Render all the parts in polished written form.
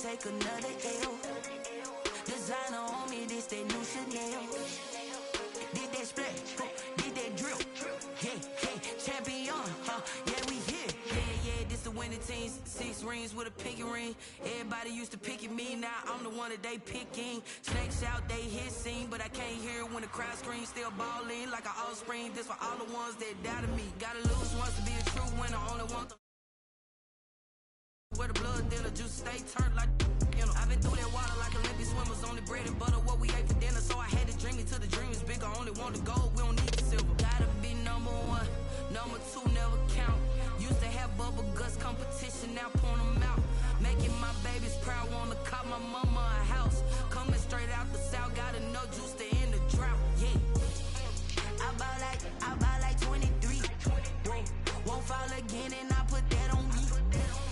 take another L. Designer on me, this that new Chanel. Did that splash, did that drill. Yeah, champion, yeah, we here. Yeah, this the winning team. 6 rings with a pinky ring. Everybody used to pick at me, now I'm the one that they picking. Snakes out, they hit scene, but I can't hear it when the crowd screams. Still balling like an offspring. This for all the ones that doubted me. Gotta lose once to be a true winner. Only one. Where the blood dealer juice stay turned like, you know. I've been through that water like Olympic swimmers. Only bread and butter what we ate for dinner. So I had to dream it till the dream is bigger. Only want the gold, we don't need the silver. Gotta be number 1, number 2 never count. Used to have bubble guts competition, now point them out. Making my babies proud, wanna cop my mama a house. Coming straight out the south, gotta know juice to end the drought. Yeah, I buy like 23. Won't fall again and I put that on me.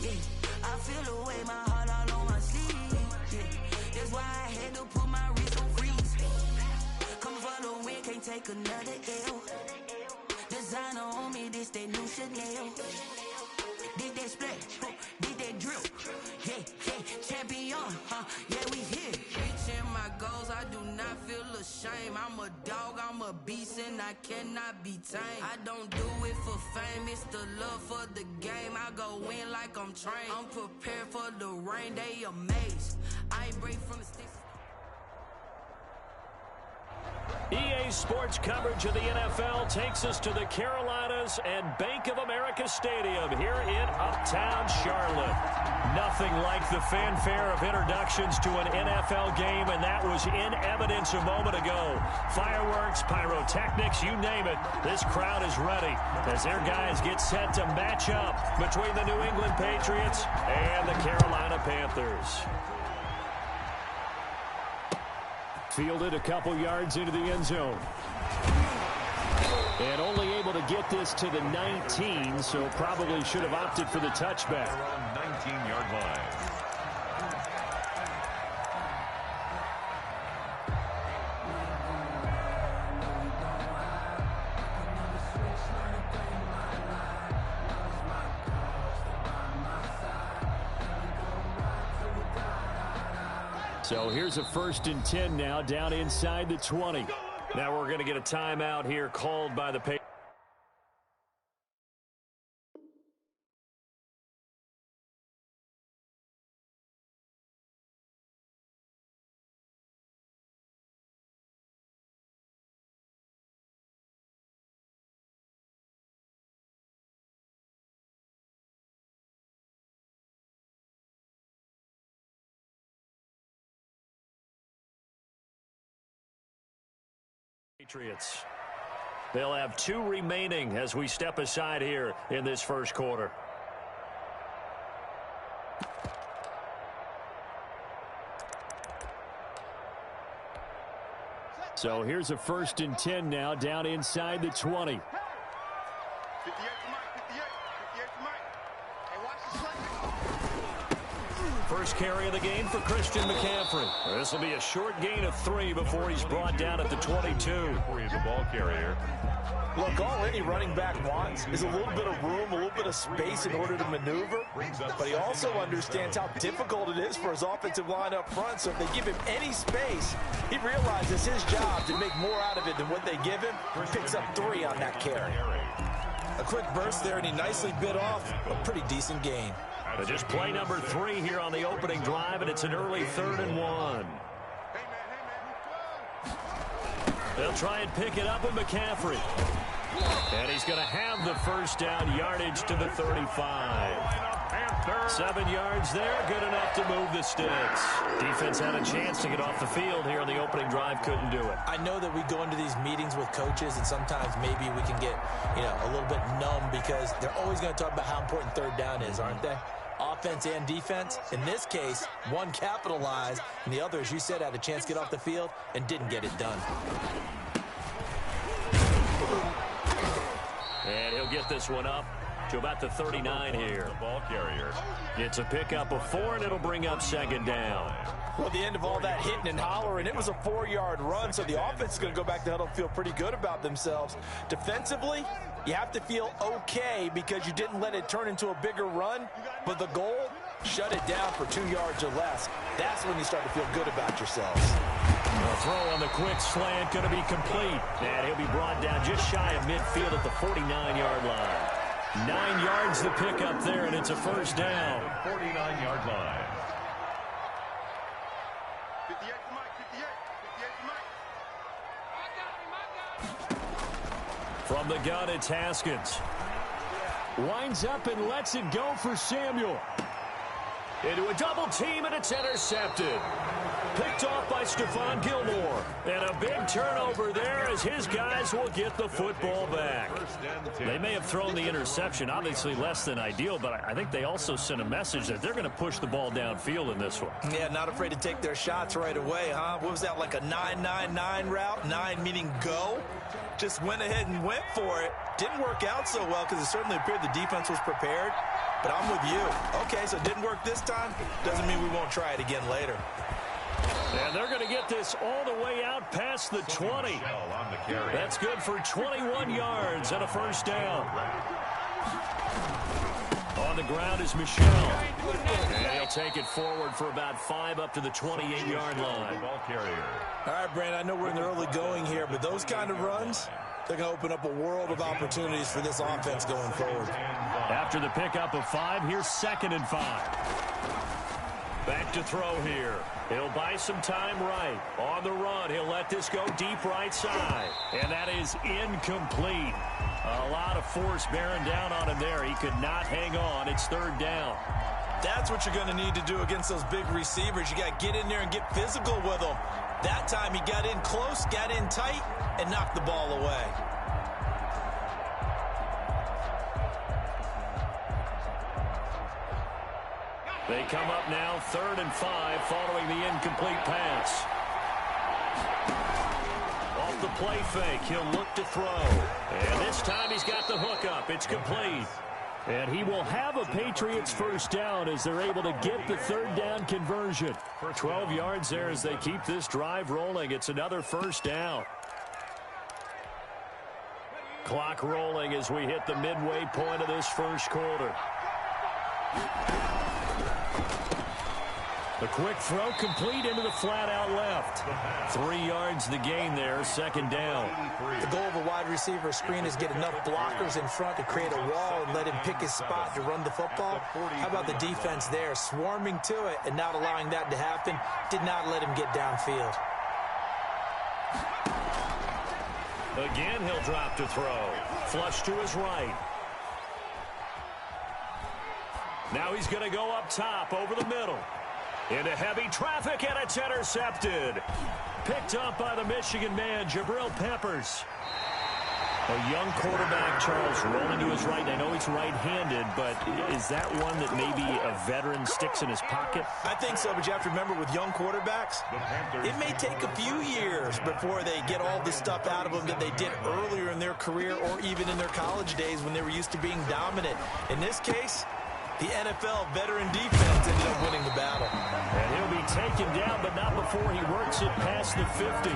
Yeah, I feel the way, my heart all on my sleeve. Yeah, that's why I had to put my wrist on freeze. Come for the win, can't take another L. Designer on me, this that new Chanel. Did that splash, did that drill. Yeah, champion, yeah, we here. Reaching my goals, I do not feel ashamed. I'm a dog, I'm a beast, and I cannot be tamed. I don't do it for fame, it's the love for the game. I go in like I'm trained. I'm prepared for the rain, they amazed. I ain't break from the sticks. EA Sports coverage of the NFL takes us to the Carolinas and Bank of America Stadium here in Uptown Charlotte. Nothing like the fanfare of introductions to an NFL game, and that was in evidence a moment ago. Fireworks, pyrotechnics, you name it. This crowd is ready as their guys get set to match up between the New England Patriots and the Carolina Panthers. Fielded a couple yards into the end zone. And only able to get this to the 19, so probably should have opted for the touchback. Around 19-yard line. So here's a 1st and 10 now, down inside the 20. Now we're going to get a timeout here called by the Patriots. They'll have 2 remaining as we step aside here in this first quarter. So here's a 1st and 10 now, down inside the 20. First carry of the game for Christian McCaffrey. This will be a short gain of 3 before he's brought down at the 22. For the ball carrier. Look, all any running back wants is a little bit of room, a little bit of space in order to maneuver. But he also understands how difficult it is for his offensive line up front. So if they give him any space, he realizes his job to make more out of it than what they give him. He picks up 3 on that carry. A quick burst there, and he nicely bit off a pretty decent gain. But just play number 3 here on the opening drive, and it's an early 3rd and 1. They'll try and pick it up with McCaffrey. And he's going to have the first down, yardage to the 35. 7 yards there, good enough to move the sticks. Defense had a chance to get off the field here on the opening drive, couldn't do it. I know that we go into these meetings with coaches, and sometimes maybe we can get, a little bit numb because they're always going to talk about how important 3rd down is, aren't they? Offense and defense. In this case, one capitalized, and the other, as you said, had a chance to get off the field and didn't get it done. And he'll get this one up to about the 39 here. The ball carrier. It's a pickup of 4, and it'll bring up 2nd down. Well, at the end of all that hitting and hollering, it was a 4-yard run, so the offense is going to go back to huddle and feel pretty good about themselves. Defensively, you have to feel okay because you didn't let it turn into a bigger run, but the goal, shut it down for 2 yards or less. That's when you start to feel good about yourselves. The throw on the quick slant going to be complete. And he'll be brought down just shy of midfield at the 49-yard line. 9 yards to pick up there, and it's a first down. 49-yard line. From the gun, it's Haskins. Winds up and lets it go for Samuel. Into a double team, and it's intercepted. Picked off by Stephon Gilmore. And a big turnover there as his guys will get the football back. They may have thrown the interception, obviously less than ideal, but I think they also sent a message that they're going to push the ball downfield in this one. Yeah, not afraid to take their shots right away, huh? What was that, like a 9-9-9 route? 9 meaning go? Just went ahead and went for it. Didn't work out so well because it certainly appeared the defense was prepared. But I'm with you. Okay, so it didn't work this time. Doesn't mean we won't try it again later. And they're going to get this all the way out past the 20. That's good for 21 yards and a first down. On the ground is Michel. And he'll take it forward for about 5 up to the 28-yard line. All right, Brandon, I know we're in the early going here, but those kind of runs, they're going to open up a world of opportunities for this offense going forward. After the pickup of 5, here's 2nd and 5. Back to throw here. He'll buy some time right. On the run, he'll let this go deep right side. And that is incomplete. A lot of force bearing down on him there. He could not hang on. It's 3rd down. That's what you're going to need to do against those big receivers. You got to get in there and get physical with them. That time he got in close, got in tight, and knocked the ball away. They come up now 3rd and 5 following the incomplete pass. Off the play fake, he'll look to throw. And this time he's got the hook up. It's complete. And he will have a Patriots first down as they're able to get the 3rd down conversion. 12 yards there as they keep this drive rolling. It's another first down. Clock rolling as we hit the midway point of this first quarter. The quick throw complete into the flat out left. 3 yards the gain there, 2nd down. The goal of a wide receiver screen is get enough blockers in front to create a wall and let him pick his spot to run the football. How about the defense there, swarming to it and not allowing that to happen? Did not let him get downfield. Again, he'll drop to throw. Flush to his right. Now he's going to go up top over the middle. Into heavy traffic, and it's intercepted. Picked up by the Michigan man, Jabril Peppers. A young quarterback, Charles, rolling to his right. I know he's right-handed, but is that one that maybe a veteran sticks in his pocket? I think so, but you have to remember with young quarterbacks, it may take a few years before they get all the stuff out of them that they did earlier in their career or even in their college days when they were used to being dominant. In this case, the NFL veteran defense ended up winning the battle. And he'll be taken down, but not before he works it past the 50.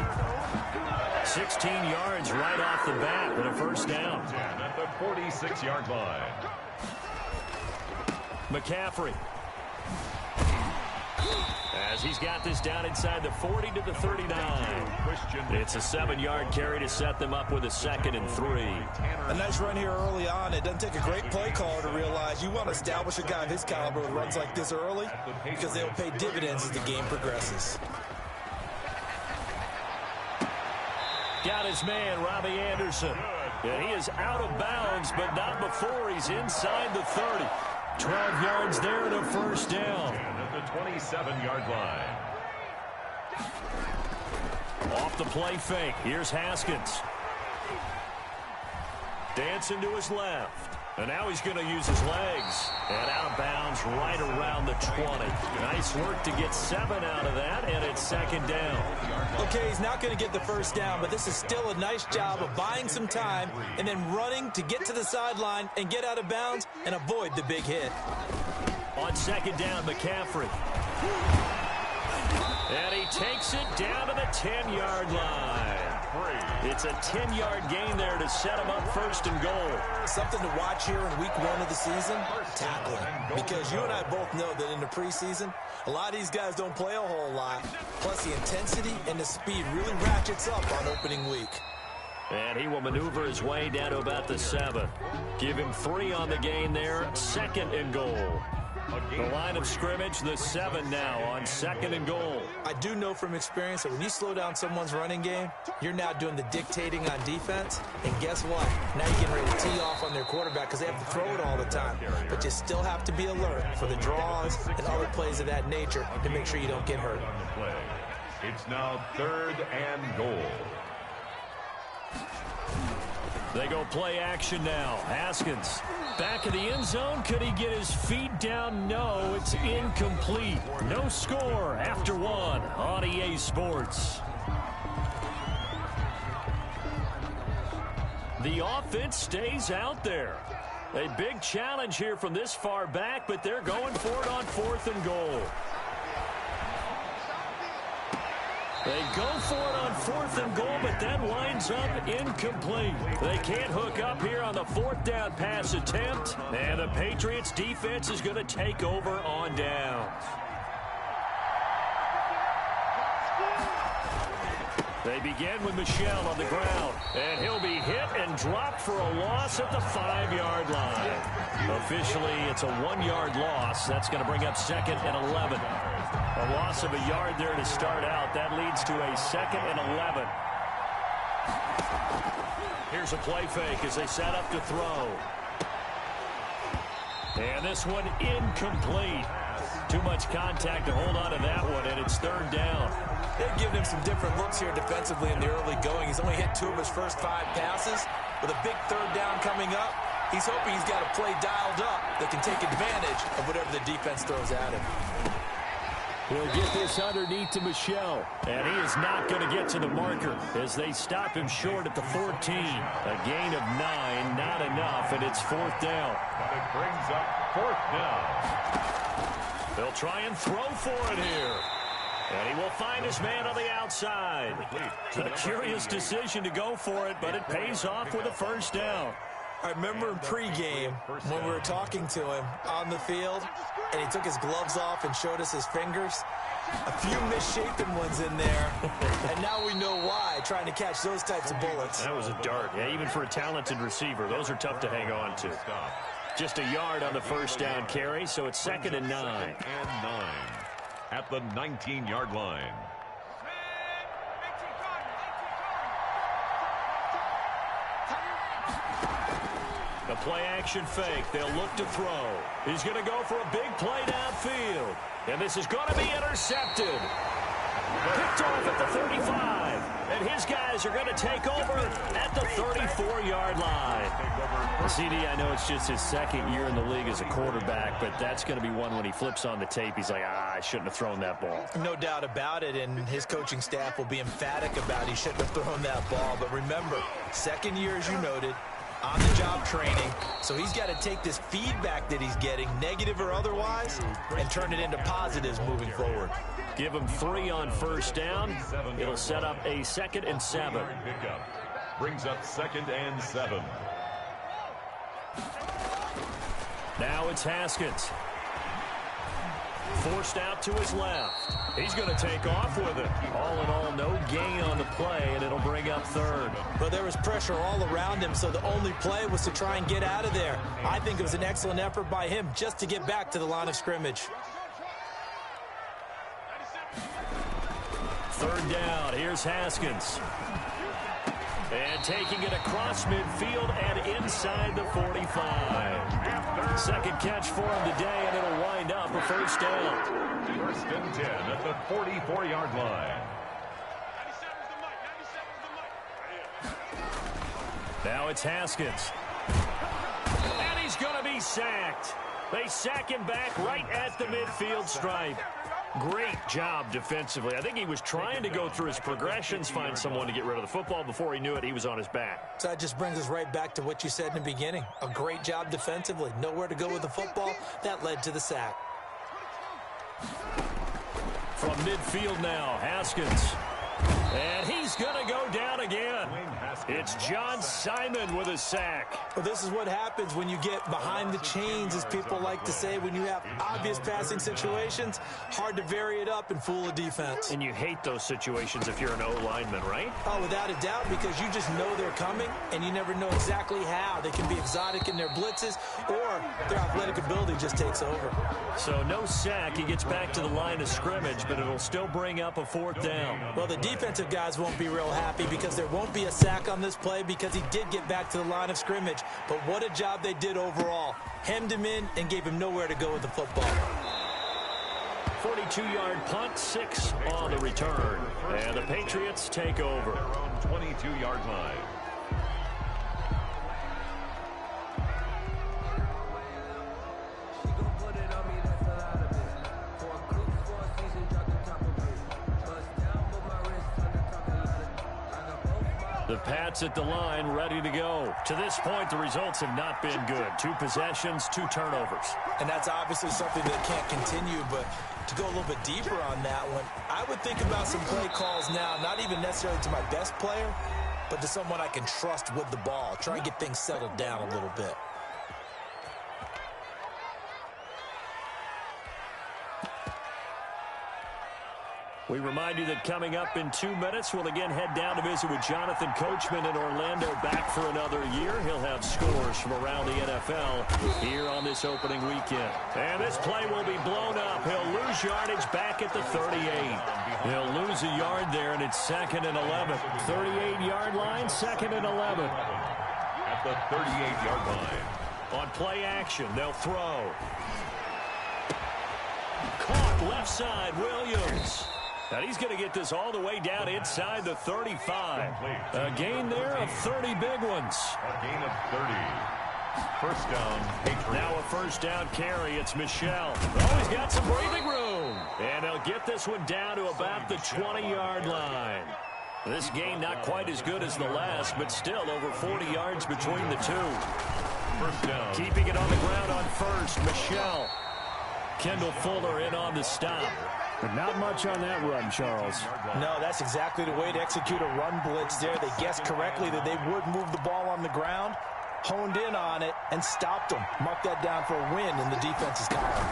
16 yards right off the bat and a first down. At the 46-yard line. McCaffrey. As he's got this down inside the 40 to the 39. It's a 7-yard carry to set them up with a 2nd and 3. A nice run here early on. It doesn't take a great play caller to realize you want to establish a guy of his caliber with runs like this early because they'll pay dividends as the game progresses. Got his man, Robbie Anderson. And he is out of bounds, but not before he's inside the 30. 12 yards there and a first down. At the 27-yard line. Off the play fake. Here's Haskins. Dancing to his left. And now he's going to use his legs. And out of bounds right around the 20. Nice work to get 7 out of that, and it's 2nd down. Okay, he's not going to get the first down, but this is still a nice job of buying some time and then running to get to the sideline and get out of bounds and avoid the big hit. On 2nd down, McCaffrey. And he takes it down to the 10-yard line. It's a 10-yard gain there to set him up first and goal. Something to watch here in week 1 of the season, tackling. Because you and I both know that in the preseason, a lot of these guys don't play a whole lot. Plus the intensity and the speed really ratchets up on opening week. And he will maneuver his way down to about the 7. Give him 3 on the gain there, 2nd and goal. The line of scrimmage, the 7 now on 2nd and goal. I do know from experience that when you slow down someone's running game, you're now doing the dictating on defense. And guess what? Now you're getting ready to tee off on their quarterback because they have to throw it all the time. But you still have to be alert for the draws and other plays of that nature to make sure you don't get hurt. It's now 3rd and goal. They go play action now. Haskins back in the end zone. Could he get his feet down? No, it's incomplete. No score after 1 on EA Sports. The offense stays out there. A big challenge here from this far back, but they're going for it on 4th and goal. They go for it on 4th and goal, but that winds up incomplete. They can't hook up here on the 4th down pass attempt, and the Patriots defense is going to take over on downs. They begin with Michel on the ground, and he'll be hit and dropped for a loss at the 5-yard line. Officially, it's a 1-yard loss. That's going to bring up 2nd and 11. A loss of a yard there to start out. That leads to a 2nd and 11. Here's a play fake as they set up to throw. And this one incomplete. Too much contact to hold on to that one, and it's 3rd down. They've given him some different looks here defensively in the early going. He's only hit 2 of his first 5 passes. With a big 3rd down coming up, he's hoping he's got a play dialed up that can take advantage of whatever the defense throws at him. He'll get this underneath to Michel, and he is not going to get to the marker as they stop him short at the 14. A gain of 9, not enough, and it's 4th down. But it brings up 4th down. They'll try and throw for it here. And he will find his man on the outside. A curious decision to go for it, but it pays off with a 1st down. I remember in pregame when we were talking to him on the field, and he took his gloves off and showed us his fingers. A few misshapen ones in there, and now we know why, trying to catch those types of bullets. That was a dart. Yeah, even for a talented receiver, those are tough to hang on to. Just a yard on the 1st down carry, so it's 2nd and 9. At the 19-yard line. The play-action fake. They'll look to throw. He's going to go for a big play downfield. And this is going to be intercepted. Picked off at the 35. And his guys are going to take over at the 34-yard line. CD, I know it's just his 2nd year in the league as a quarterback, but that's going to be one when he flips on the tape. He's like, I shouldn't have thrown that ball. No doubt about it, and his coaching staff will be emphatic about he shouldn't have thrown that ball. But remember, 2nd year, as you noted, on-the-job training, so he's got to take this feedback that he's getting, negative or otherwise, and turn it into positives moving forward. Give him 3 on 1st down. It'll set up a 2nd and 7. Brings up 2nd and 7. Now it's Haskins. Forced out to his left. He's going to take off with it. All in all, no gain on the play, and it'll bring up 3rd. But there was pressure all around him, so the only play was to try and get out of there. I think it was an excellent effort by him just to get back to the line of scrimmage. 3rd down. Here's Haskins. And taking it across midfield and inside the 45. Second catch for him today, and it'll wind up a 1st down. 1st and 10 at the 44-yard line. Now it's Haskins. And he's going to be sacked. They sack him back right at the midfield stripe. Great job defensively. I think he was trying to go through his progressions, find someone to get rid of the football. Before he knew it, he was on his back. So that just brings us right back to what you said in the beginning. A great job defensively. Nowhere to go with the football. That led to the sack. From midfield now, Haskins. And he's going to go down again. It's John Simon with a sack. Well, this is what happens when you get behind the chains, as people like to say. When you have obvious passing situations, hard to vary it up and fool a defense. And you hate those situations if you're an O-lineman, right? Oh, without a doubt, because you just know they're coming, and you never know exactly how. They can be exotic in their blitzes, or their athletic ability just takes over. So no sack. He gets back to the line of scrimmage, but it'll still bring up a 4th down. Well, the defensive guys won't be real happy because there won't be a sack on this play because he did get back to the line of scrimmage. But what a job they did overall. Hemmed him in and gave him nowhere to go with the football. 42-yard punt, 6 on the return. And the Patriots take over. 22-yard line. The Pats at the line, ready to go. To this point, the results have not been good. 2 possessions, 2 turnovers. And that's obviously something that can't continue, but to go a little bit deeper on that one, I would think about some play calls now, not even necessarily to my best player, but to someone I can trust with the ball. Try and get things settled down a little bit. We remind you that coming up in 2 minutes, we'll again head down to visit with Jonathan Coachman in Orlando, back for another year. He'll have scores from around the NFL here on this opening weekend. And this play will be blown up. He'll lose yardage back at the 38. He'll lose a yard there, and it's 2nd and 11. 38-yard line, 2nd and 11. At the 38-yard line. On play action, they'll throw. Caught left side, Williams. And he's going to get this all the way down inside the 35. A gain there of 30 big ones. A gain of 30. First down, Patriots. Now a first down carry. It's Michel. Oh, he's got some breathing room. And he'll get this one down to about the 20-yard line. This gain not quite as good as the last, but still over 40 yards between the two. First down. Keeping it on the ground on first, Michel. Kendall Fuller in on the stop. But not much on that run, Charles. No, that's exactly the way to execute a run blitz there. They guessed correctly that they would move the ball on the ground, honed in on it, and stopped them. Mark that down for a win in the defense's column.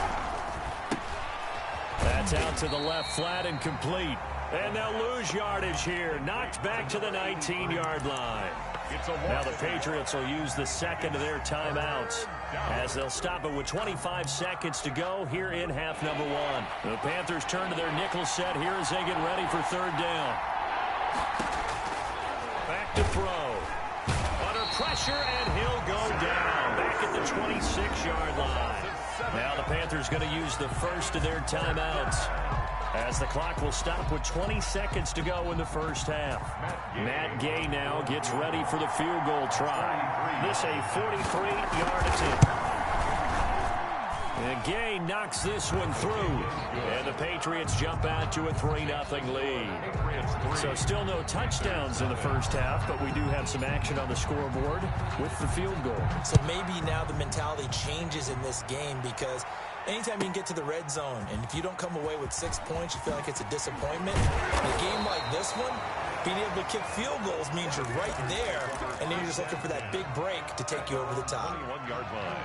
That's out to the left, flat and complete. And they'll lose yardage here. Knocked back to the 19-yard line. Now the Patriots will use the second of their timeouts as they'll stop it with 25 seconds to go here in half number 1. The Panthers turn to their nickel set here as they get ready for 3rd down. Back to throw. Under pressure, and he'll go down. Back at the 26-yard line. Now the Panthers going to use the first of their timeouts, as the clock will stop with 20 seconds to go in the first half. Matt Gay now gets ready for the field goal try. This a 43-yard attempt. And Gay knocks this one through. And the Patriots jump out to a 3-0 lead. So still no touchdowns in the first half, but we do have some action on the scoreboard with the field goal. So maybe now the mentality changes in this game, because anytime you can get to the red zone, and if you don't come away with 6 points, you feel like it's a disappointment. In a game like this one, being able to kick field goals means you're right there, and then you're just looking for that big break to take you over the top. 21-yard line.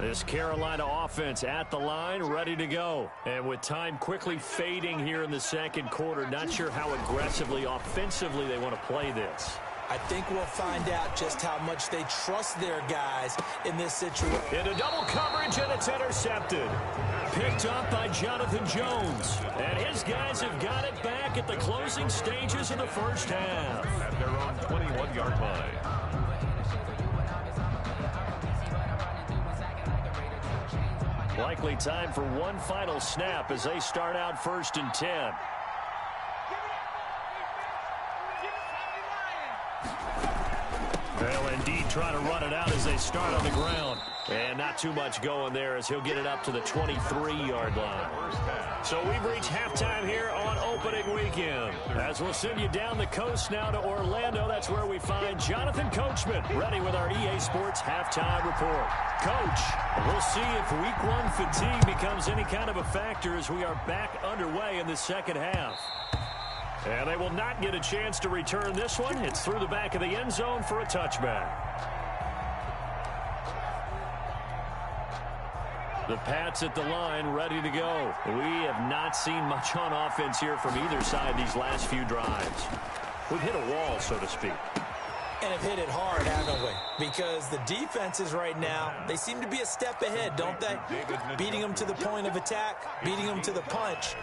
This Carolina offense at the line, ready to go. And with time quickly fading here in the second quarter, not sure how aggressively, offensively they want to play this. I think we'll find out just how much they trust their guys in this situation. Into double coverage, and it's intercepted. Picked up by Jonathan Jones. And his guys have got it back at the closing stages of the first half. At their own 21-yard line. Likely time for one final snap as they start out 1st and 10. Well, indeed, try to run it out as they start on the ground. And not too much going there as he'll get it up to the 23-yard line. So we've reached halftime here on opening weekend. As we'll send you down the coast now to Orlando, that's where we find Jonathan Coachman ready with our EA Sports halftime report. Coach, we'll see if week one fatigue becomes any kind of a factor as we are back underway in the second half. And they will not get a chance to return this one. It's through the back of the end zone for a touchback. The Pats at the line, ready to go. We have not seen much on offense here from either side these last few drives. We've hit a wall, so to speak. And have hit it hard, haven't we? Because the defenses right now, they seem to be a step ahead, don't they? Beating them to the point of attack, beating them to the punch.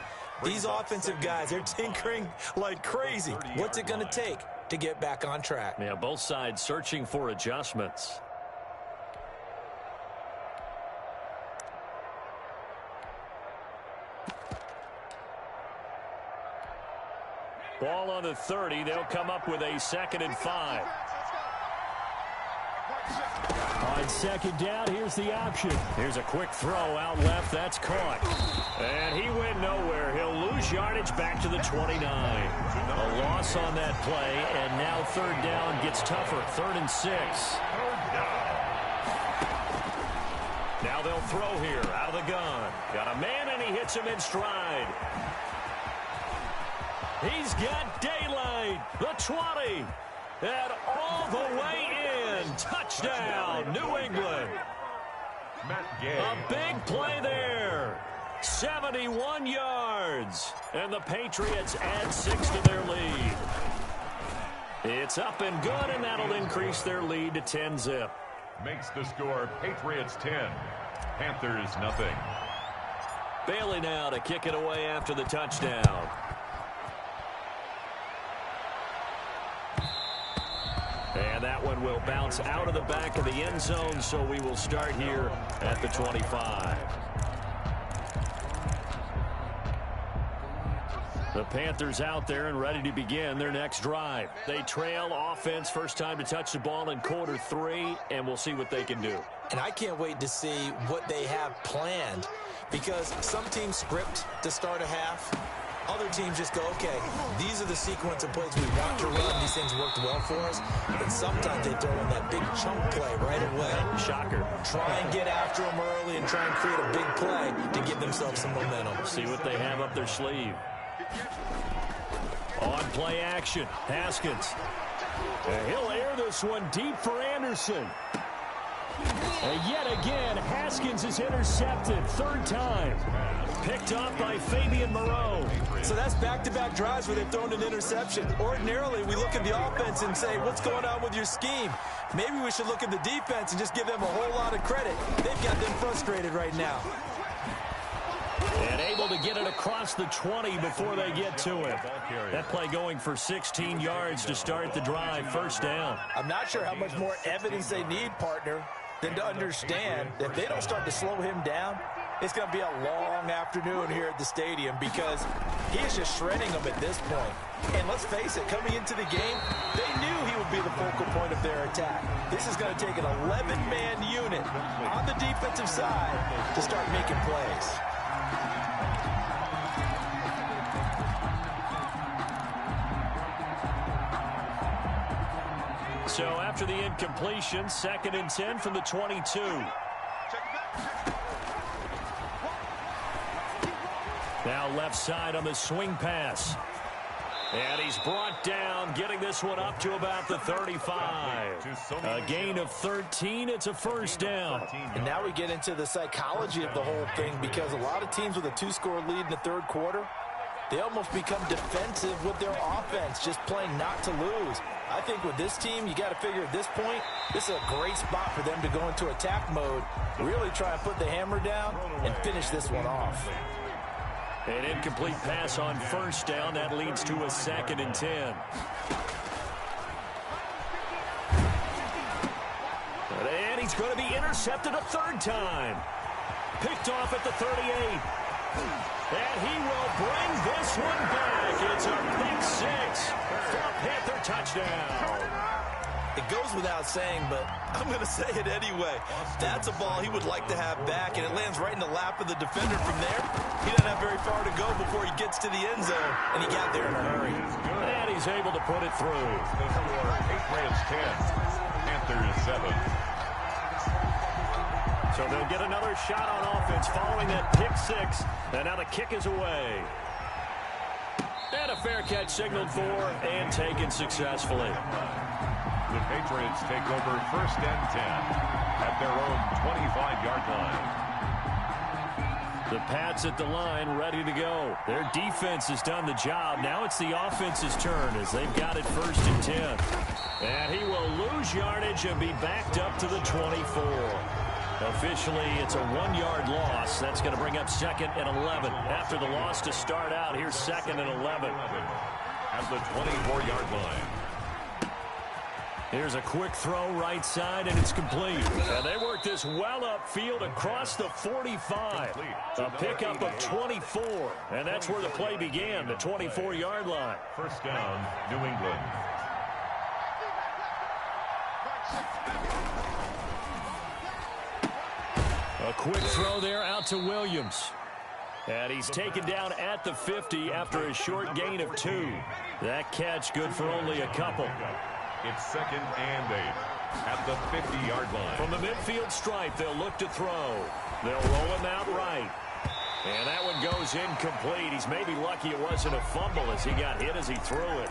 These offensive guys, they're tinkering like crazy. What's it going to take to get back on track? Yeah, both sides searching for adjustments. Ball on the 30. They'll come up with a 2nd and 5. On second down, here's the option. Here's a quick throw out left. That's caught. And he went nowhere. He'll lose yardage back to the 29. A loss on that play, and now 3rd down gets tougher. 3rd and 6. Now they'll throw here out of the gun. Got a man, and he hits him in stride. He's got daylight. The 20. And all the way in. Touchdown, New England. A big play there. 71 yards. And the Patriots add 6 to their lead. It's up and good, and that'll increase their lead to 10-zip. Makes the score Patriots 10, Panthers nothing. Bailey now to kick it away after the touchdown. And that one will bounce out of the back of the end zone, so we will start here at the 25. The Panthers out there and ready to begin their next drive. They trail offense, first time to touch the ball in quarter 3, and we'll see what they can do. And I can't wait to see what they have planned, because some teams script to start a half. Other teams just go, okay, these are the sequence of plays we want to run. These things worked well for us. And sometimes they throw in that big chunk play right away. Shocker. Try and get after them early and try and create a big play to give themselves some momentum. See what they have up their sleeve. On play action, Haskins. And he'll air this one deep for Anderson. And yet again, Haskins is intercepted. 3rd time. Picked up by Fabian Moreau. So that's back-to-back drives where they've thrown an interception. Ordinarily, we look at the offense and say, what's going on with your scheme? Maybe we should look at the defense and just give them a whole lot of credit. They've got them frustrated right now. And able to get it across the 20 before they get to it. That play going for 16 yards to start the drive. 1st down. I'm not sure how much more evidence they need, partner, than to understand that if they don't start to slow him down, it's going to be a long afternoon here at the stadium, because he is just shredding them at this point. And let's face it, coming into the game, they knew he would be the focal point of their attack. This is going to take an 11-man unit on the defensive side to start making plays. So after the incompletion, 2nd and 10 from the 22. Now left side on the swing pass. And he's brought down, getting this one up to about the 35. A gain of 13. It's a 1st down. And now we get into the psychology of the whole thing, because a lot of teams with a 2-score lead in the 3rd quarter, they almost become defensive with their offense, just playing not to lose. I think with this team, you got to figure at this point, this is a great spot for them to go into attack mode, really try and put the hammer down and finish this one off. An incomplete pass on 1st down. That leads to a 2nd and 10. And he's going to be intercepted a 3rd time. Picked off at the 38. And he will bring this one back. It's a pick 6 for a Panther touchdown. It goes without saying, but I'm going to say it anyway. That's a ball he would like to have back, and it lands right in the lap of the defender from there. He doesn't have very far to go before he gets to the end zone, and he got there in a hurry. And he's able to put it through. The score, Patriots 10, Panthers 7. So they'll get another shot on offense following that pick six. And now the kick is away. And a fair catch signaled for and taken successfully. The Patriots take over 1st and 10 at their own 25-yard line. The Pats at the line ready to go. Their defense has done the job. Now it's the offense's turn as they've got it 1st and 10. And he will lose yardage and be backed up to the 24. Officially, it's a 1-yard loss. That's going to bring up 2nd and 11. After the loss to start out, here's 2nd and 11. At the 24-yard line. Here's a quick throw right side, and it's complete. And they work this well upfield across the 45. A pickup of 24. And that's where the play began, the 24-yard line. 1st down, New England. A quick throw there out to Williams. And he's taken down at the 50 after a short gain of 2. That catch good for only a couple. It's 2nd and 8 at the 50-yard line. From the midfield stripe, they'll look to throw. They'll roll him out right. And that one goes incomplete. He's maybe lucky it wasn't a fumble as he got hit as he threw it.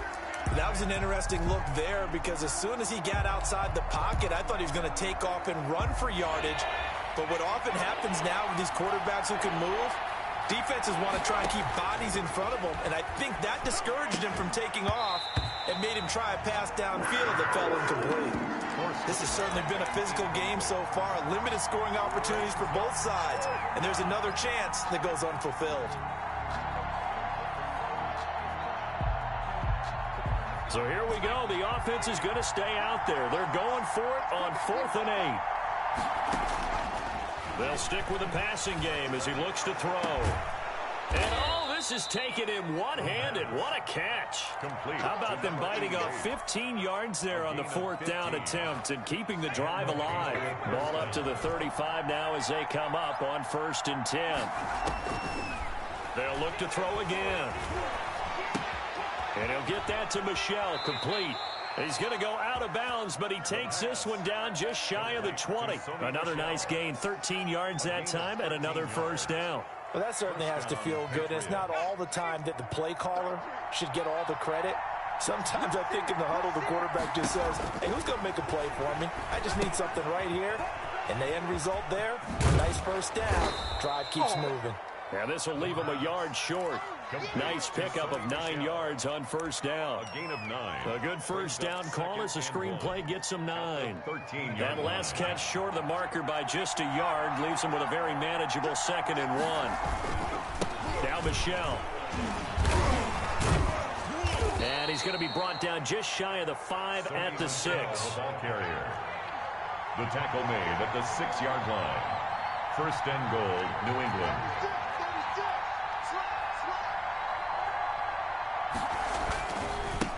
That was an interesting look there because as soon as he got outside the pocket, I thought he was going to take off and run for yardage. But what often happens now with these quarterbacks who can move, defenses want to try and keep bodies in front of them. And I think that discouraged him from taking off and made him try a pass downfield that fell incomplete. This has certainly been a physical game so far. Limited scoring opportunities for both sides. And there's another chance that goes unfulfilled. So here we go. The offense is going to stay out there. They're going for it on 4th and 8. They'll stick with the passing game as he looks to throw. And this is taken him one-handed. What a catch. Complete. How about them biting off 15 yards there on the 4th down attempt and keeping the drive alive. Ball up to the 35 now as they come up on 1st and 10. They'll look to throw again. And he'll get that to Michel, complete. He's going to go out of bounds, but he takes this one down just shy of the 20. Another nice gain, 13 yards that time, and another 1st down. Well, that certainly has to feel good. It's not all the time that the play caller should get all the credit. Sometimes I think in the huddle, the quarterback just says, hey, who's going to make a play for me? I just need something right here. And the end result there, nice 1st down. Drive keeps moving. Now this will leave him a yard short. Nice pickup of 9 yards on 1st down. A gain of 9. A good 1st down call as the screenplay gets him 9. That last catch short of the marker by just a yard leaves him with a very manageable 2nd and 1. Now Michel. And he's going to be brought down just shy of the 5 at the 6. Ball carrier. The tackle made at the 6-yard line. 1st and goal, New England.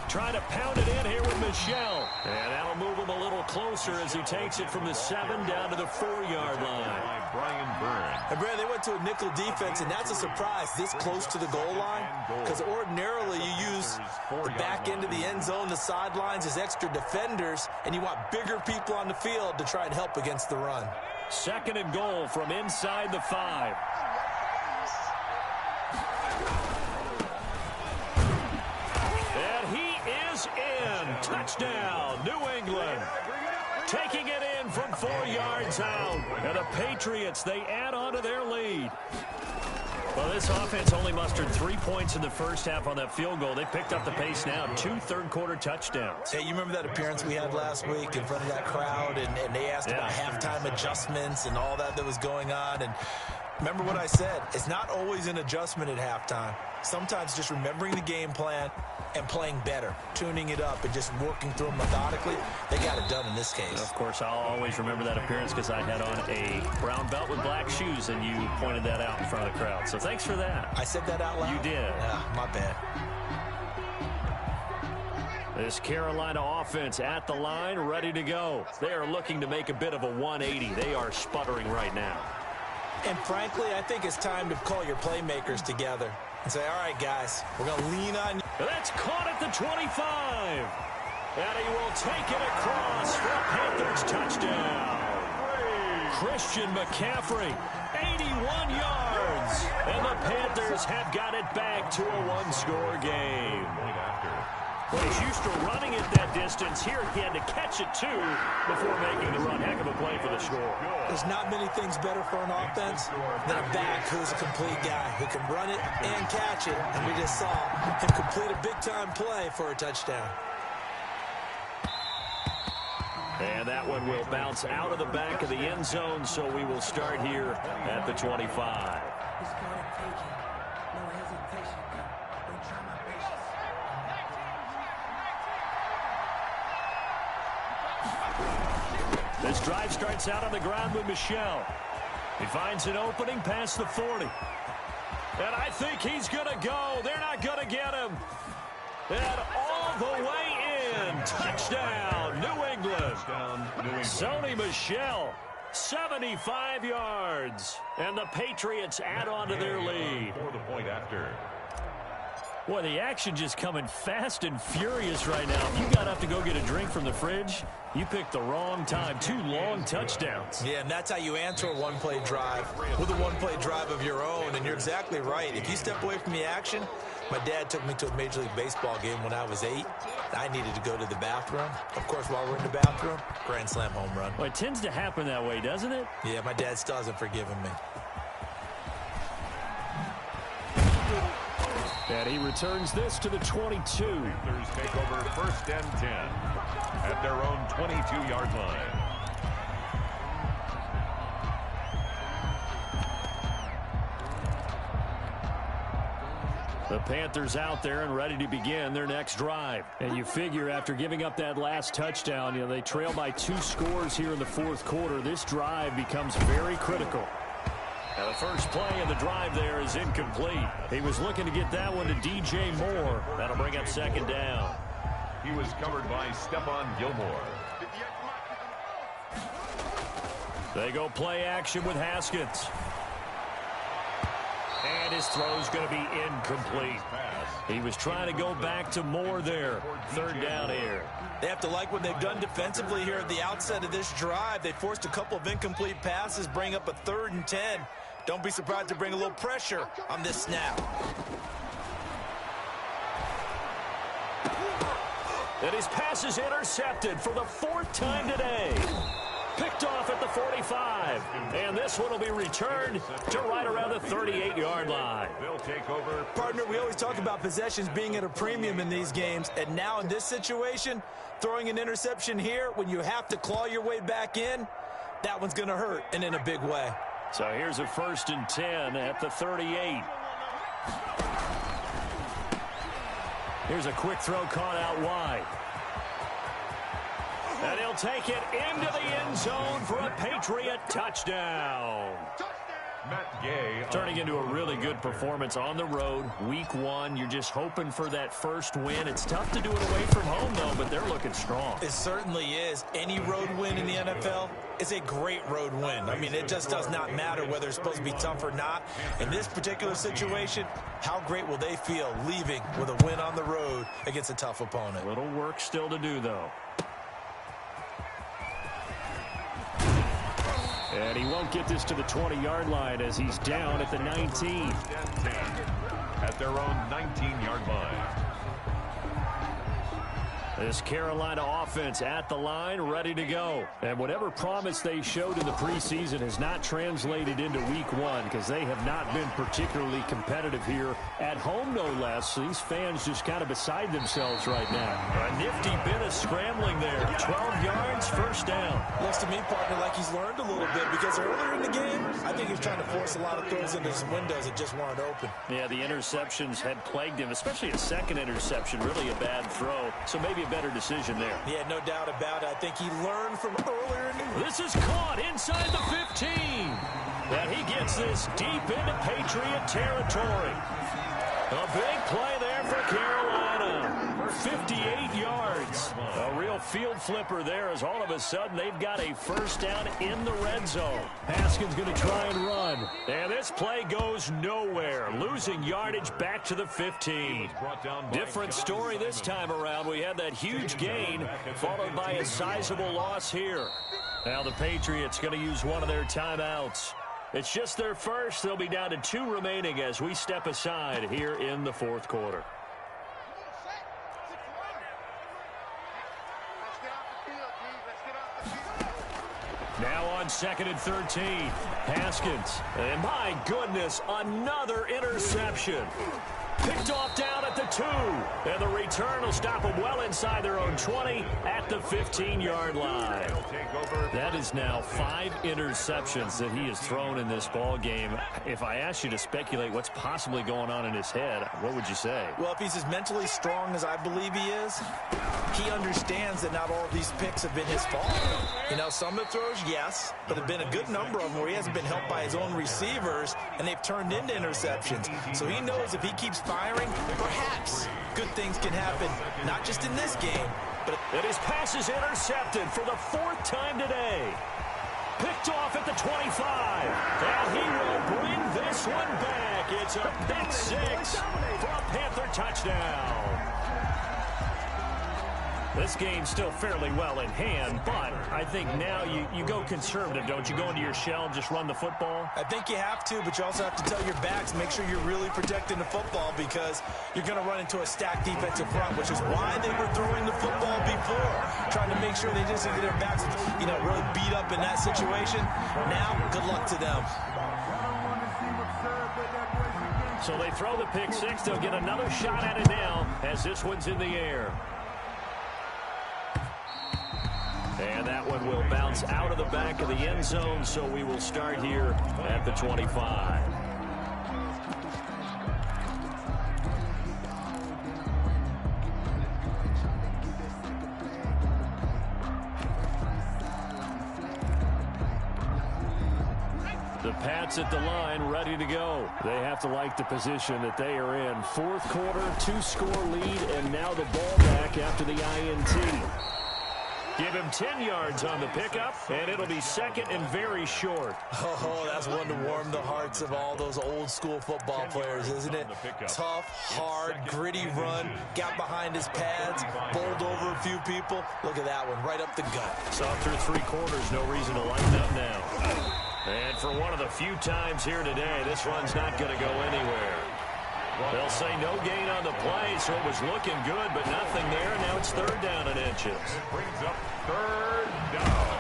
Trying to pound it in here with Michel. And that'll move him a little closer as he takes it from the 7 down to the 4-yard line. Brian Burns. And Brad, they went to a nickel defense, and that's a surprise this close to the goal line. Because ordinarily you use the back end of the end zone, the sidelines as extra defenders, and you want bigger people on the field to try and help against the run. 2nd and goal from inside the 5. Touchdown, New England. Taking it in from 4 yards out. And the Patriots, they add on to their lead. Well, this offense only mustered 3 points in the 1st half on that field goal. They picked up the pace now. 2 third-quarter touchdowns. Hey, you remember that appearance we had last week in front of that crowd? And they asked about halftime adjustments and all that was going on. And remember what I said. It's not always an adjustment at halftime. Sometimes just remembering the game plan and playing better, tuning it up and just working through them methodically. They got it done in this case. Of course, I'll always remember that appearance because I had on a brown belt with black shoes, and you pointed that out in front of the crowd. So thanks for that. I said that out loud? You did. Yeah, my bad. This Carolina offense at the line, ready to go. They are looking to make a bit of a 180. They are sputtering right now. And frankly, I think it's time to call your playmakers together and say, all right, guys, we're going to lean on you. That's caught at the 25. And he will take it across for a Panthers touchdown. Christian McCaffrey, 81 yards. And the Panthers have got it back to a one-score game. Well, he's used to running it that distance. Here he had to catch it, too, before making the run. Heck of a play for the score. There's not many things better for an offense than a back who's a complete guy who can run it and catch it. And we just saw him complete a big-time play for a touchdown. And that one will bounce out of the back of the end zone, so we will start here at the 25. This drive starts out on the ground with Michel. He finds an opening past the 40. And I think he's going to go. They're not going to get him. And all the way in. Touchdown, New England. Sony Michel, 75 yards. And the Patriots add on to their lead. For the point after. Boy, the action just coming fast and furious right now. If you got up to go get a drink from the fridge, you picked the wrong time. 2 long touchdowns. Yeah, and that's how you answer a one-play drive with a one-play drive of your own. And you're exactly right. If you step away from the action, my dad took me to a Major League Baseball game when I was 8. I needed to go to the bathroom. Of course, while we're in the bathroom, grand slam home run. Well, it tends to happen that way, doesn't it? Yeah, my dad still hasn't forgiven me. And he returns this to the 22. Panthers take over 1st and 10 at their own 22-yard line. The Panthers out there and ready to begin their next drive. And you figure after giving up that last touchdown, they trail by 2 scores here in the 4th quarter. This drive becomes very critical. And the first play of the drive there is incomplete. He was looking to get that one to DJ Moore. That'll bring up 2nd down. He was covered by Stephon Gilmore. They go play action with Haskins. And his throw's going to be incomplete. He was trying to go back to Moore there. 3rd down here. They have to like what they've done defensively here at the outset of this drive. They forced a couple of incomplete passes, bring up a 3rd and 10. Don't be surprised to bring a little pressure on this snap. And his pass is intercepted for the 4th time today. Picked off at the 45. And this one will be returned to right around the 38-yard line. They'll take over. Partner, we always talk about possessions being at a premium in these games. And now in this situation, throwing an interception here when you have to claw your way back in, that one's going to hurt, and in a big way. So here's a 1st and 10 at the 38. Here's a quick throw caught out wide. And he'll take it into the end zone for a Patriot touchdown. Matt Gay. Turning into a really good performance on the road. Week 1, you're just hoping for that first win. It's tough to do it away from home, though, but they're looking strong. It certainly is. Any road win in the NFL is a great road win. I mean, it just does not matter whether it's supposed to be tough or not. In this particular situation, how great will they feel leaving with a win on the road against a tough opponent? A little work still to do, though. And he won't get this to the 20-yard line as he's down at the 19. At their own 19-yard line. This Carolina offense at the line, ready to go. And whatever promise they showed in the preseason has not translated into week 1 because they have not been particularly competitive here at home, no less. These fans just kind of beside themselves right now. A nifty bit of scrambling there. 12 yards, 1st down. Looks to me, partner, like he's learned a little bit because earlier in the game, I think he was trying to force a lot of throws into some windows that just weren't open. Yeah, the interceptions had plagued him, especially a 2nd interception, really a bad throw. So maybe a better decision there. Yeah, no doubt about it. I think he learned from earlier in the... This is caught inside the 15. And he gets this deep into Patriot territory. A big play there for Carolina. 58 yards. A real field flipper there as all of a sudden they've got a first down in the red zone. Haskins going to try and run. And this play goes nowhere. Losing yardage back to the 15. Different story this time around. We had that huge gain followed by a sizable loss here. Now the Patriots going to use one of their timeouts. It's just their first. They'll be down to 2 remaining as we step aside here in the fourth quarter. Now on 2nd and 13. Haskins. And my goodness, another interception. Picked off down at the 2. And the return will stop them well inside their own 20 at the 15-yard line. That is now 5 interceptions that he has thrown in this ball game. If I asked you to speculate what's possibly going on in his head, what would you say? Well, if he's as mentally strong as I believe he is, he understands that not all of these picks have been his fault. You know, some of the throws, yes, but there have been a good number of them where he hasn't been helped by his own receivers, and they've turned into interceptions. So he knows if he keeps firing, perhaps good things can happen, not just in this game, but... And his pass is intercepted for the 4th time today. Picked off at the 25. And he will bring this one back. It's a pick 6 for a Panther touchdown. This game's still fairly well in hand, but I think now you go conservative, don't you? Go into your shell and just run the football? I think you have to, but you also have to tell your backs, make sure you're really protecting the football because you're going to run into a stacked defensive front, which is why they were throwing the football before, trying to make sure they just get their backs, you know, really beat up in that situation. Now, good luck to them. So they throw the pick 6. They'll get another shot at it now as this one's in the air. And that one will bounce out of the back of the end zone, so we will start here at the 25. The Pats at the line, ready to go. They have to like the position that they are in. 4th quarter, 2-score lead, and now the ball back after the INT. Give him 10 yards on the pickup, and it'll be 2nd and very short. Oh, that's one to warm the hearts of all those old-school football players, isn't it? Tough, hard, gritty run, got behind his pads, bowled over a few people. Look at that one, right up the gut. Saw through 3 quarters, no reason to lighten up now. And for one of the few times here today, this run's not going to go anywhere. They'll say no gain on the play, so it was looking good, but nothing there. Now it's 3rd down and inches. Brings up 3rd down.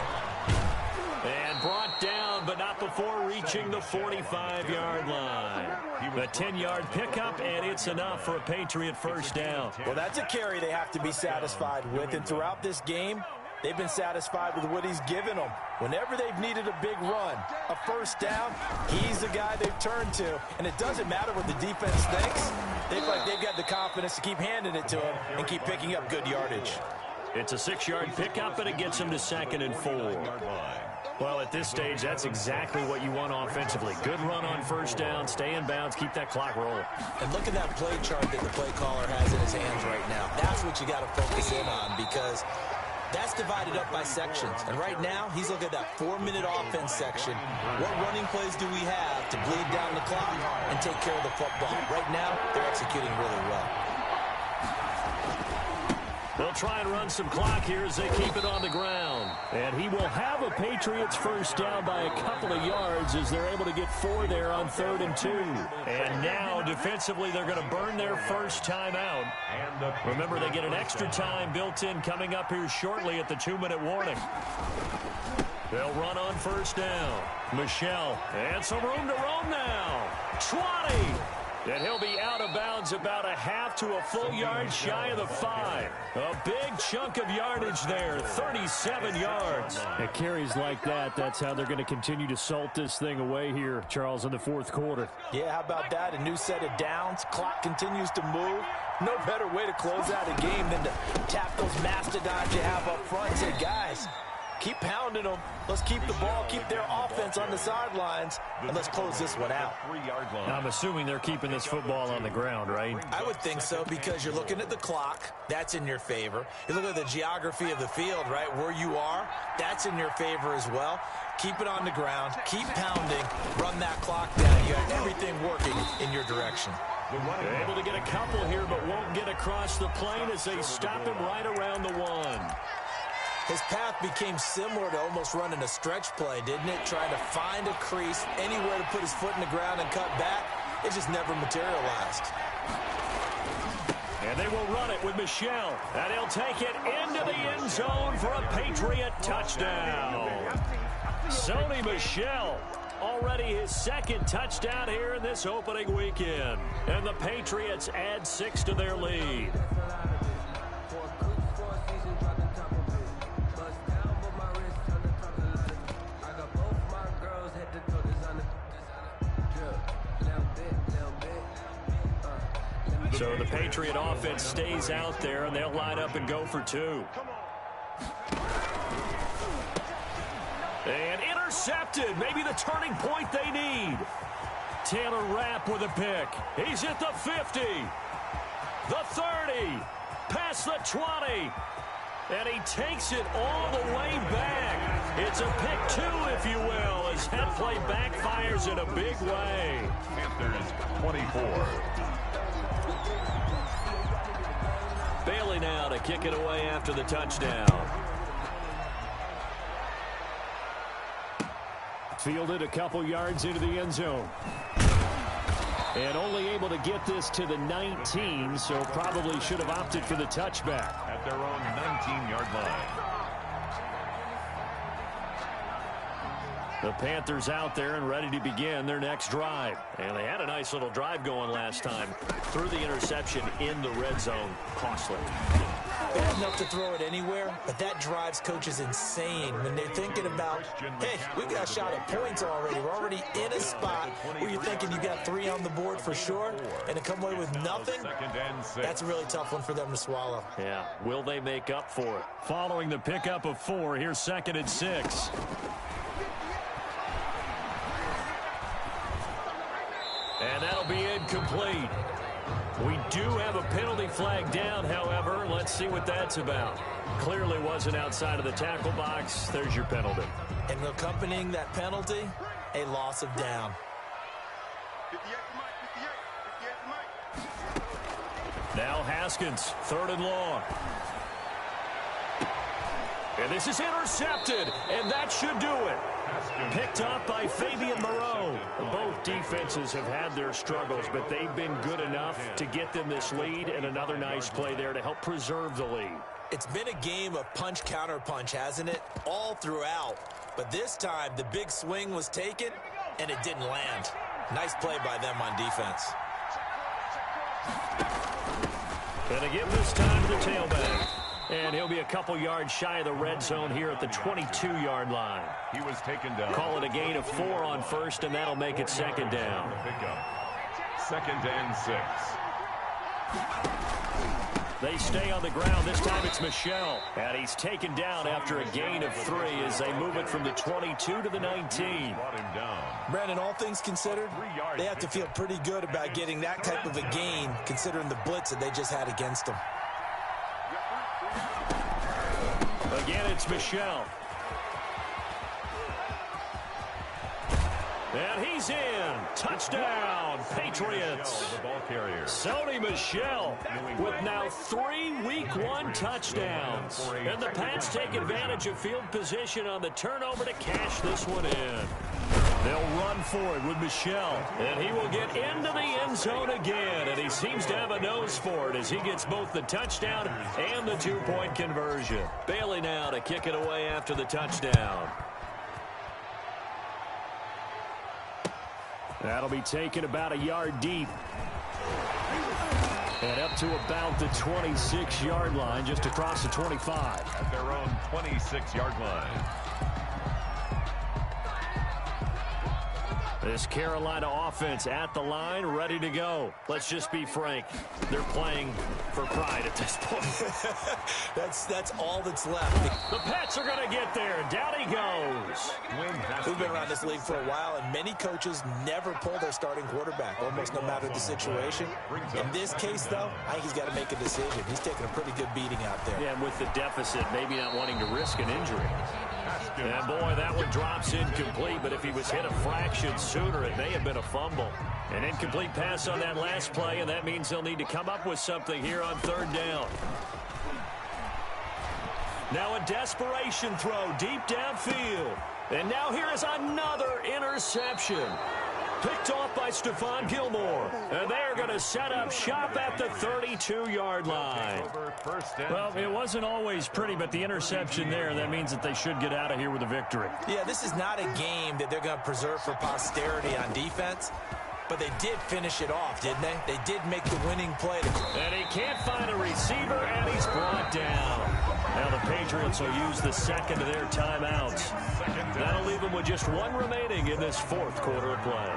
And brought down, but not before reaching the 45-yard line. A 10-yard pickup, and it's enough for a Patriot first down. Well, that's a carry they have to be satisfied with, and throughout this game, they've been satisfied with what he's given them. Whenever they've needed a big run, a first down, he's the guy they've turned to. And it doesn't matter what the defense thinks. They've got the confidence to keep handing it to him and keep picking up good yardage. It's a 6-yard pickup, and it gets him to 2nd and 4. Well, at this stage, that's exactly what you want offensively. Good run on first down, stay in bounds, keep that clock rolling. And look at that play chart that the play caller has in his hands right now. That's what you got to focus in on because that's divided up by sections. And right now, he's looking at that 4-minute offense section. What running plays do we have to bleed down the clock and take care of the football? Right now, they're executing really well. They'll try and run some clock here as they keep it on the ground. And he will have a Patriots first down by a couple of yards as they're able to get 4 there on 3rd and 2. And now, defensively, they're going to burn their first time out. Remember, they get an extra time built in coming up here shortly at the 2-minute warning. They'll run on first down. Michel, and some room to roam now. 20. And he'll be out of bounds about a half to a full yard shy of the 5. A big chunk of yardage there, 37 yards. At carries like that, that's how they're going to continue to salt this thing away here, Charles, in the 4th quarter. Yeah, how about that? A new set of downs. Clock continues to move. No better way to close out a game than to tap those mastodons you have up front and say, guys, Keep pounding them. Let's keep the ball, keep their offense on the sidelines, and let's close this one out. I'm assuming they're keeping this football on the ground, right? I would think so, because you're looking at the clock. That's in your favor. You look at the geography of the field, right, where you are. That's in your favor as well. Keep it on the ground. Keep pounding. Run that clock down. You got everything working in your direction. They're able to get a couple here, but won't get across the plane as they stop him right around the 1. His path became similar to almost running a stretch play, didn't it? Trying to find a crease, anywhere to put his foot in the ground and cut back. It just never materialized. And they will run it with Michel. And he'll take it into the end zone for a Patriot touchdown. Sony Michel, already his second touchdown here in this opening weekend. And the Patriots add 6 to their lead. So the Patriot offense stays out there, and they'll line up and go for 2. And intercepted. Maybe the turning point they need. Taylor Rapp with a pick. He's at the 50. The 30. Past the 20. And he takes it all the way back. It's a pick 2, if you will, as that play backfires in a big way. Panthers 24. Bailey now to kick it away after the touchdown. Fielded a couple yards into the end zone. And only able to get this to the 19, so probably should have opted for the touchback. At their own 19-yard line. The Panthers out there and ready to begin their next drive. And they had a nice little drive going last time. Threw the interception in the red zone. Costly. Bad enough to throw it anywhere, but that drives coaches insane when they're thinking about, hey, we've got a shot at points already. We're already in a spot where you're thinking you got 3 on the board for sure, and to come away with nothing, that's a really tough one for them to swallow. Yeah, will they make up for it? Following the pickup of 4, here's 2nd and 6. And that'll be incomplete. We do have a penalty flag down, however. Let's see what that's about. Clearly wasn't outside of the tackle box. There's your penalty. And accompanying that penalty, a loss of down. Now Haskins, 3rd and long. And this is intercepted, and that should do it. Picked up by Fabian Moreau. Both defenses have had their struggles, but they've been good enough to get them this lead, and another nice play there to help preserve the lead. It's been a game of punch-counter-punch, hasn't it? All throughout. But this time, the big swing was taken, and it didn't land. Nice play by them on defense. And again this time to the tailback. And he'll be a couple yards shy of the red zone here at the 22-yard line. He was taken down. Call it a gain of 4 on 1st, and that'll make it 2nd down. 2nd and 6. They stay on the ground. This time it's Michel. And he's taken down after a gain of 3 as they move it from the 22 to the 19. Brought him down. Brandon, all things considered, they have to feel pretty good about getting that type of a gain, considering the blitz that they just had against them. Again, it's Michel. And he's in. Touchdown, Patriots. The ball carrier. Sony Michel with now 3 Week 1 touchdowns. And the Pats take advantage of field position on the turnover to cash this one in. They'll run for it with Michel. And he will get into the end zone again. And he seems to have a nose for it as he gets both the touchdown and the 2-point conversion. Bailey now to kick it away after the touchdown. That'll be taken about a yard deep. And up to about the 26-yard line, just across the 25. At their own 26-yard line. This Carolina offense at the line, ready to go. Let's just be frank. They're playing for pride at this point. That's all that's left. The Pats are going to get there. Down he goes. We've been around this league for a while, and many coaches never pull their starting quarterback, almost no matter the situation. In this case, though, I think he's got to make a decision. He's taking a pretty good beating out there. Yeah, and with the deficit, maybe not wanting to risk an injury. And, boy, that one drops incomplete, but if he was hit a fraction sooner, it may have been a fumble. An incomplete pass on that last play, and that means they'll need to come up with something here on third down. Now a desperation throw deep downfield. And now here is another interception. Picked off by Stephon Gilmore. And they're going to set up shop at the 32-yard line. Well, it wasn't always pretty, but the interception there, that means that they should get out of here with a victory. Yeah, this is not a game that they're going to preserve for posterity on defense. But they did finish it off, didn't they? They did make the winning play. And he can't find a receiver, and he's brought down. Now the Patriots will use the second of their timeouts. That'll leave them with just one remaining in this fourth quarter of play.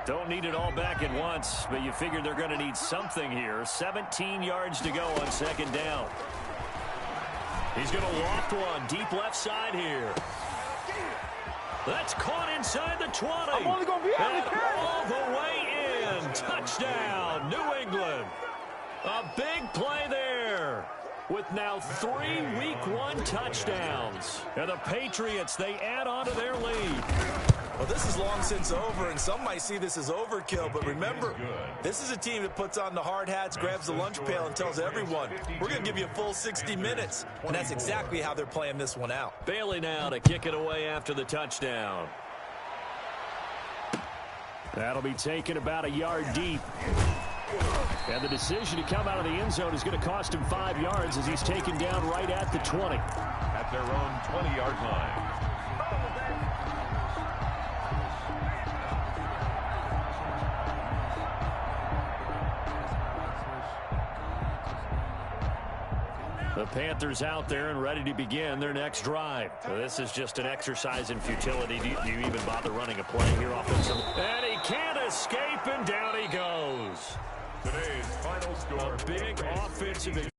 Don't need it all back at once, but you figure they're going to need something here. 17 yards to go on second down. He's going to loft one deep left side here. That's caught inside the 20. I'm only going to be able to carry all the way in. Touchdown, New England. A big play there with now 3 Week 1 touchdowns. And the Patriots, they add on to their lead. Well, this is long since over, and some might see this as overkill. But remember, this is a team that puts on the hard hats, grabs the lunch pail, and tells everyone, we're going to give you a full 60 minutes. And that's exactly how they're playing this one out. Bailey now to kick it away after the touchdown. That'll be taken about a yard deep. And the decision to come out of the end zone is going to cost him 5 yards as he's taken down right at the 20. At their own 20-yard line. The Panthers out there and ready to begin their next drive. So this is just an exercise in futility. Do you even bother running a play here offensively? And he can't escape, and down he goes. Today's final score. A big offensive